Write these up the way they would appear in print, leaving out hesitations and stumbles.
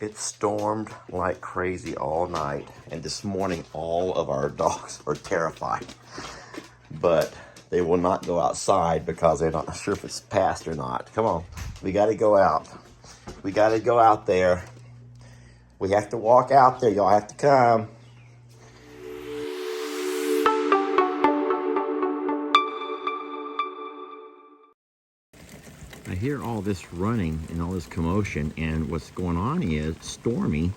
It stormed like crazy all night, and this morning all of our dogs are terrified. But they will not go outside because they're not sure if it's passed or not. Come on, we got to go out. We got to go out there. We have to walk out there. Y'all have to come. I hear all this running and all this commotion, and what's going on is Stormy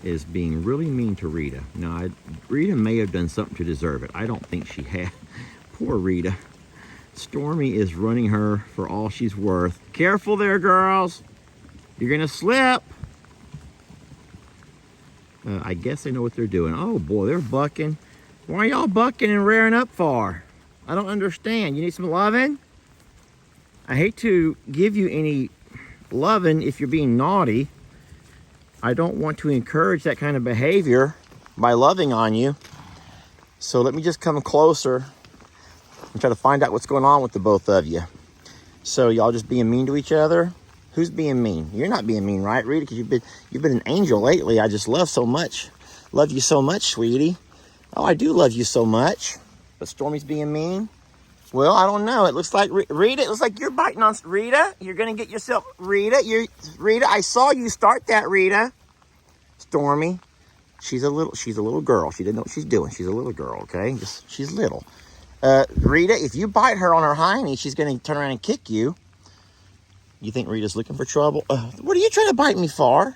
is being really mean to Rita. Now, Rita may have done something to deserve it. I don't think she had. Poor Rita. Stormy is running her for all she's worth. Careful there, girls. You're gonna slip. I guess they know what they're doing. Oh boy, they're bucking. Why are y'all bucking and rearing up for? I don't understand. You need some loving? I hate to give you any loving if you're being naughty. I don't want to encourage that kind of behavior by loving on you. So let me just come closer and try to find out what's going on with the both of you. So y'all just being mean to each other? Who's being mean? You're not being mean, right, Rita? Because you've been an angel lately. I just love so much. Love you so much, sweetie. Oh, I do love you so much. But Stormy's being mean? Well, I don't know. It looks like, Rita, it looks like you're biting on, Rita, you're going to get yourself, Rita, I saw you start that, Rita. Stormy, she's a little girl. She didn't know what she's doing. She's a little girl, okay? She's little. Rita, if you bite her on her hiney, she's going to turn around and kick you. You think Rita's looking for trouble? What are you trying to bite me for?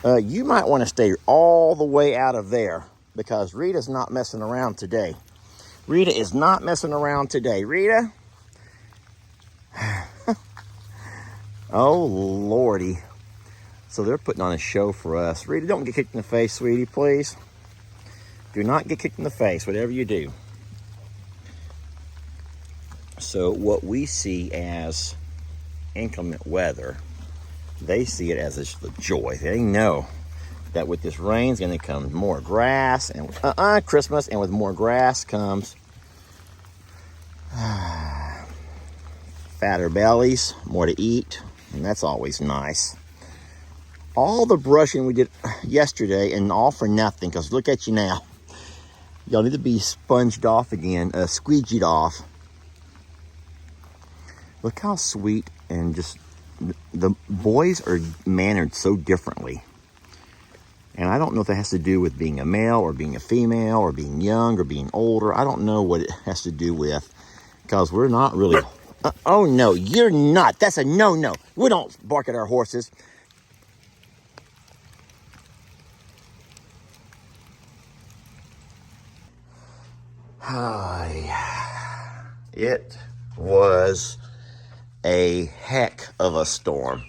You might want to stay all the way out of there because Rita's not messing around today. Rita is not messing around today. Rita? Oh, Lordy. So they're putting on a show for us. Rita, don't get kicked in the face, sweetie, please. Do not get kicked in the face, whatever you do. So what we see as inclement weather, they see it as a joy. They know that with this rain's going to come more grass, and Christmas, and with more grass comes fatter bellies, more to eat, and that's always nice. All the brushing we did yesterday, and all for nothing, because look at you now. Y'all need to be sponged off again, squeegeed off. Look how sweet, and just the boys are mannered so differently. And I don't know if that has to do with being a male or being a female or being young or being older. I don't know what it has to do with, because we're not really... oh, no, you're not. That's a no-no. We don't bark at our horses. It was a heck of a storm.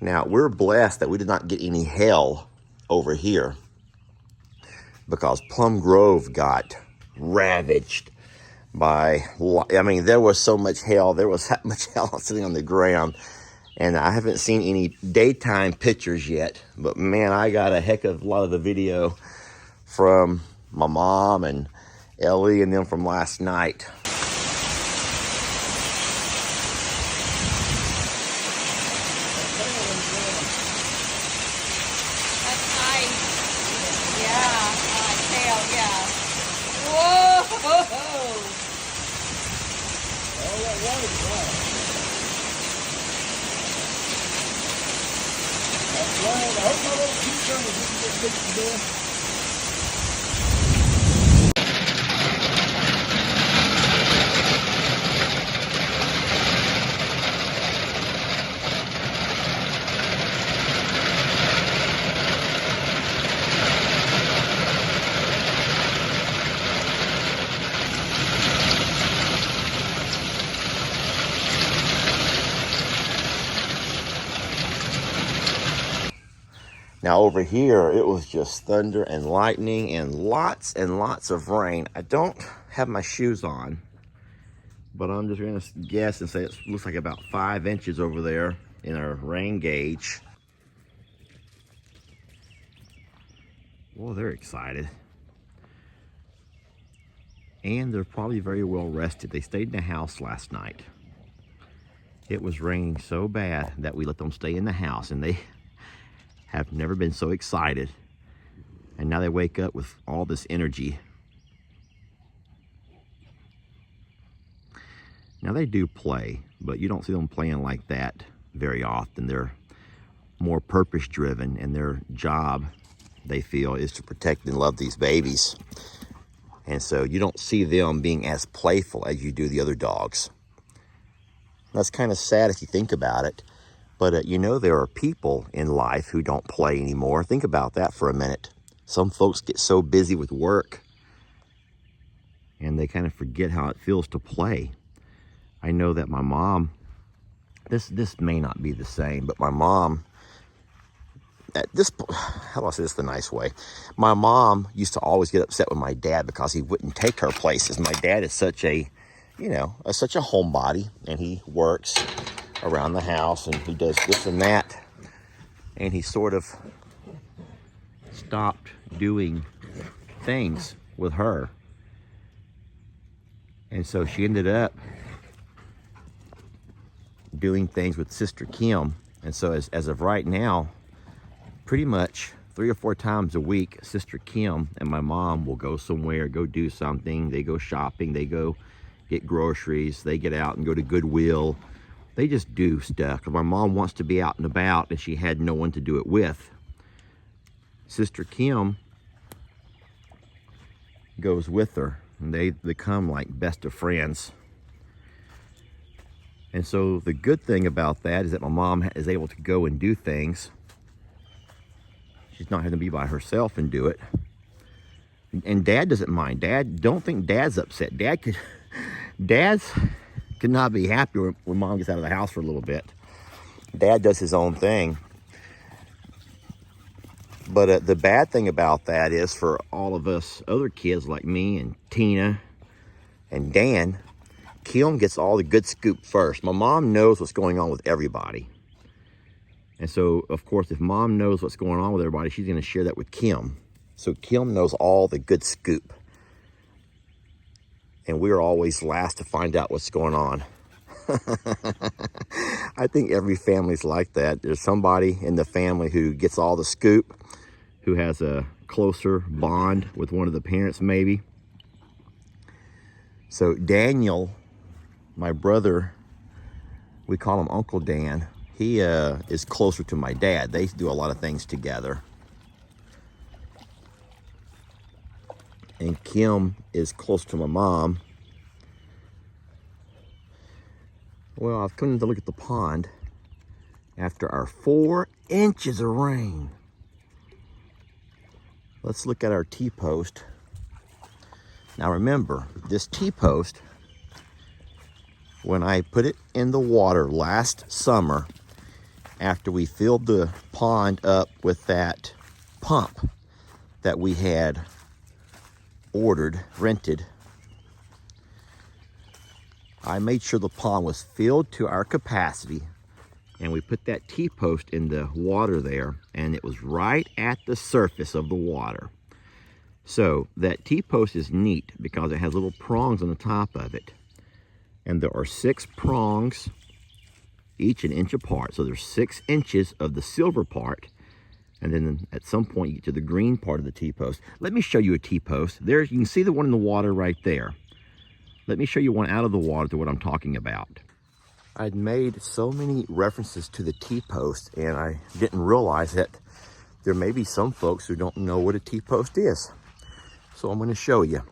Now, we're blessed that we did not get any hail over here because Plum Grove got ravaged by, I mean, there was so much hail. There was that much hail sitting on the ground. And I haven't seen any daytime pictures yet. But, man, I got a heck of a lot of the video from my mom and Ellie and them from last night. Now over here, it was just thunder and lightning and lots of rain. I don't have my shoes on, but I'm just gonna guess and say it looks like about 5 inches over there in our rain gauge. Well, they're excited. And they're probably very well rested. They stayed in the house last night. it was raining so bad that we let them stay in the house, and they have never been so excited. And now they wake up with all this energy. Now they do play, but you don't see them playing like that very often. They're more purpose driven, and their job, they feel, is to protect and love these babies. And so you don't see them being as playful as you do the other dogs. That's kind of sad if you think about it. But you know, there are people in life who don't play anymore. Think about that for a minute. Some folks get so busy with work and they kind of forget how it feels to play. I know that my mom, this may not be the same, but my mom, how do I say this the nice way? My mom used to always get upset with my dad because he wouldn't take her places. My dad is such a, such a homebody, and he works around the house and he does this and that. And he sort of stopped doing things with her. And so she ended up doing things with Sister Kim. And so as of right now, pretty much 3 or 4 times a week, Sister Kim and my mom will go somewhere, go do something. They go shopping, they go get groceries, they get out and go to Goodwill. They just do stuff. My mom wants to be out and about, and she had no one to do it with. Sister Kim goes with her, and they become like best of friends. And so the good thing about that is that my mom is able to go and do things. She's not having to be by herself and do it. And Dad doesn't mind. Don't think Dad's upset. Dad's could not be happy when Mom gets out of the house for a little bit. Dad does his own thing. But the bad thing about that is, for all of us other kids like me and Tina and Dan, Kim gets all the good scoop first. My mom knows what's going on with everybody. And so, of course, if Mom knows what's going on with everybody, she's going to share that with Kim. So Kim knows all the good scoop. And we're always last to find out what's going on. I think every family's like that. There's somebody in the family who gets all the scoop, who has a closer bond with one of the parents maybe. So Daniel, my brother, we call him Uncle Dan. He is closer to my dad. They do a lot of things together. And Kim is close to my mom. Well, I've come to look at the pond after our 4 inches of rain. Let's look at our T-post. Now remember, this T-post, when I put it in the water last summer, after we filled the pond up with that pump that we had rented, I made sure the pond was filled to our capacity, and we put that T-post in the water there, and it was right at the surface of the water. So that T-post is neat because it has little prongs on the top of it, and there are 6 prongs, each an inch apart. So there's 6 inches of the silver part. And then at some point you get to the green part of the T-post. Let me show you a T-post. There, you can see the one in the water right there. Let me show you one out of the water to what I'm talking about. I'd made so many references to the T-post, and I didn't realize that there may be some folks who don't know what a T-post is. So I'm going to show you.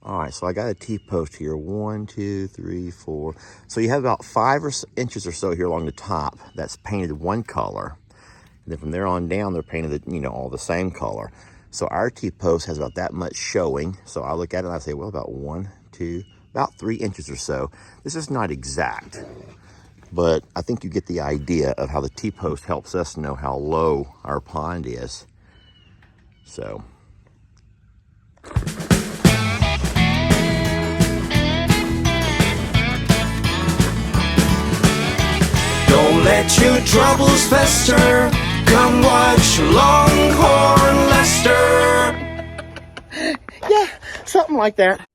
All right, so I got a T-post here. 1, 2, 3, 4. So you have about 5 inches or so here along the top that's painted one color. And then from there on down, they're painted, all the same color. So our T-post has about that much showing. So I look at it and I say, well, about 1, 2, about 3 inches or so. This is not exact, but I think you get the idea of how the T-post helps us know how low our pond is. So. Don't let your troubles fester. Come watch Longhorn Lester. Yeah, something like that.